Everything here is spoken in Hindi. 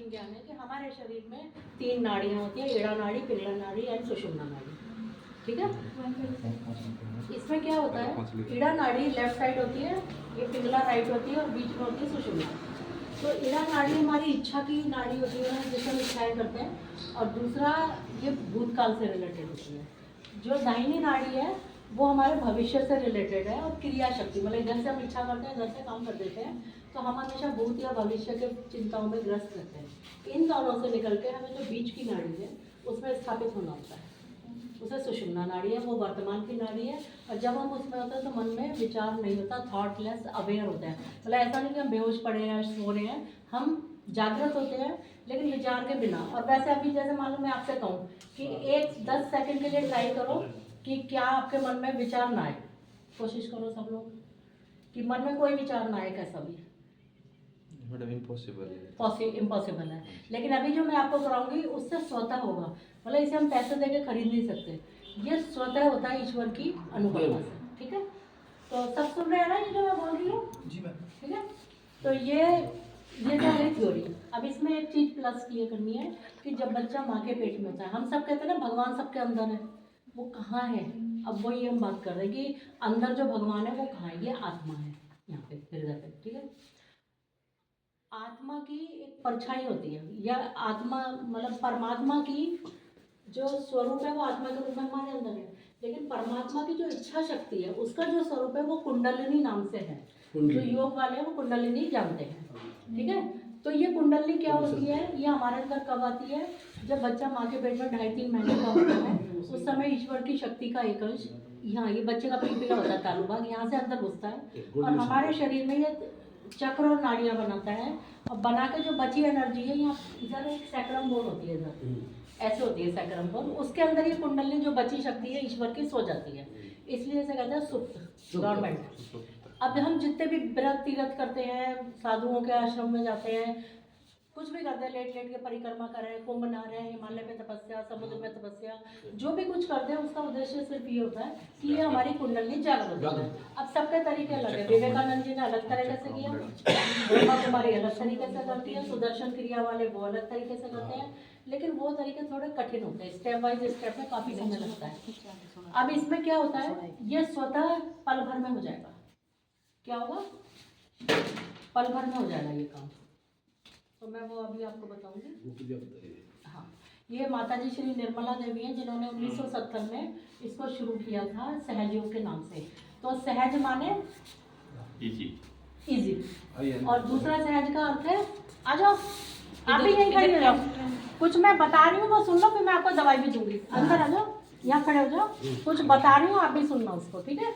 प्राचीन ज्ञान है कि हमारे शरीर में 3 नाड़ियाँ होती हैं, ईड़ा नाड़ी, पिंगला नाड़ी एंड सुषुम्ना नाड़ी। ठीक है, इसमें क्या होता है, ईड़ा नाड़ी लेफ्ट साइड होती है, ये पिंगला राइट होती है और बीच में होती है सुषुम्ना। तो ईड़ा नाड़ी हमारी इच्छा की नाड़ी होती है जिससे हम इच्छाएँ करते हैं, और दूसरा ये भूतकाल से रिलेटेड होती है। जो दाहिनी नाड़ी है वो हमारे भविष्य से रिलेटेड है और क्रिया शक्ति, मतलब इधर से हम इच्छा करते हैं, इधर से काम कर देते हैं, तो हम हमेशा भूत या भविष्य के चिंताओं में ग्रस्त रहते हैं। इन दोनों से निकल के हमें जो बीच की नाड़ी है उसमें स्थापित होना होता है, उसे सुषुम्ना नाड़ी है, वो वर्तमान की नाड़ी है। और जब हम उसमें होते हैं तो मन में विचार नहीं होता, थॉटलेस अवेयर होते हैं। मतलब ऐसा नहीं कि हम बेहोश पड़े हैं, सो रहे हैं, हम जागृत होते हैं लेकिन विचार के बिना। और वैसे अभी जैसे मान लो मैं आपसे कहूँ कि 10 सेकंड के लिए ट्राई करो कि क्या आपके मन में विचार ना आए, कोशिश करो सब लोग कि मन में कोई विचार ना आए, कैसा भी। मैडम इम्पॉसिबल है, लेकिन अभी जो मैं आपको कराऊंगी उससे स्वतः होगा। मतलब इसे हम पैसे देके खरीद नहीं सकते, ये स्वतः होता है ईश्वर की अनुकंपा से। ठीक है, तो सब सुन रहे हैं ना ये जो मैं बोल रही हूँ? जी मैम। ठीक है, तो ये तो है थ्योरी। अब इसमें एक चीज़ प्लस क्लियर करनी है कि जब बच्चा माँ के पेट में होता है, हम सब कहते हैं ना भगवान सबके अंदर है, वो कहाँ है? अब वही हम बात कर रहे हैं कि अंदर जो भगवान है वो कहाँ है। ये आत्मा है यहाँ पे हृदय पे। ठीक है, आत्मा की एक परछाई होती है, या आत्मा मतलब परमात्मा की जो स्वरूप है वो आत्मा के रूप में हमारे अंदर है, लेकिन परमात्मा की जो इच्छा शक्ति है उसका जो स्वरूप है वो कुंडलिनी नाम से है। जो योग वाले हैं वो कुंडलिनी जानते हैं। ठीक है, तो ये कुंडलिनी क्या होती है, ये हमारे अंदर कब आती है? जब बच्चा माँ के पेट में 2.5-3 महीने का होता है, उस समय ईश्वर की शक्ति का एक अंश यहाँ, ये बच्चे का पिलपिला होता है तालु भाग, यहाँ से अंदर घुसता है और हमारे शरीर में ये चक्र और नाड़ियाँ बनाता है। और बना के जो बची एनर्जी है यहाँ, इधर एक सैक्रम बोन होती है, इधर ऐसे होती है सैक्रम बोन, उसके अंदर ये कुंडलिनी जो बची शक्ति है ईश्वर की सो जाती है, इसलिए इसे कहते हैं सुप्त गवर्नमेंट। अब हम जितने भी व्रत तीरथ करते हैं, साधुओं के आश्रम में जाते हैं, कुछ भी करते हैं, लेट लेट के परिक्रमा कर रहे हैं, कुंभ नहा रहे हैं, हिमालय में तपस्या, समुद्र में तपस्या, जो भी कुछ करते हैं उसका उद्देश्य सिर्फ ये होता है कि ये हमारी कुंडलिनी जागृत हो जाए। अब सबके तरीके अलग है, विवेकानंद जी ने अलग तरीके से किया, ब्रह्मा कुमारी अलग तरीके से करती है, सुदर्शन क्रिया वाले वो अलग तरीके से करते हैं, लेकिन वो तरीके थोड़े कठिन होते हैं, स्टेप बाय स्टेप में काफ़ी समय लगता है। अब इसमें क्या होता है, ये स्वतः पल भर में हो जाएगा। क्या होगा? पल भर में हो जाएगा ये काम। तो मैं वो अभी आपको बताऊंगी। हाँ, ये माता जी श्री निर्मला देवी हैं जिन्होंने 1970 में इसको शुरू किया था सहज योग के नाम से। तो सहज माने इजी, और दूसरा सहज का अर्थ है, आ जाओ आप भी यहीं खड़े हो जाओ, कुछ मैं बता रही हूँ वो सुन लो, फिर मैं आपको दवाई भी दूंगी। अंदर आ जाओ, यहाँ खड़े हो जाओ, कुछ बता रही हूँ आप भी सुनना उसको। ठीक है,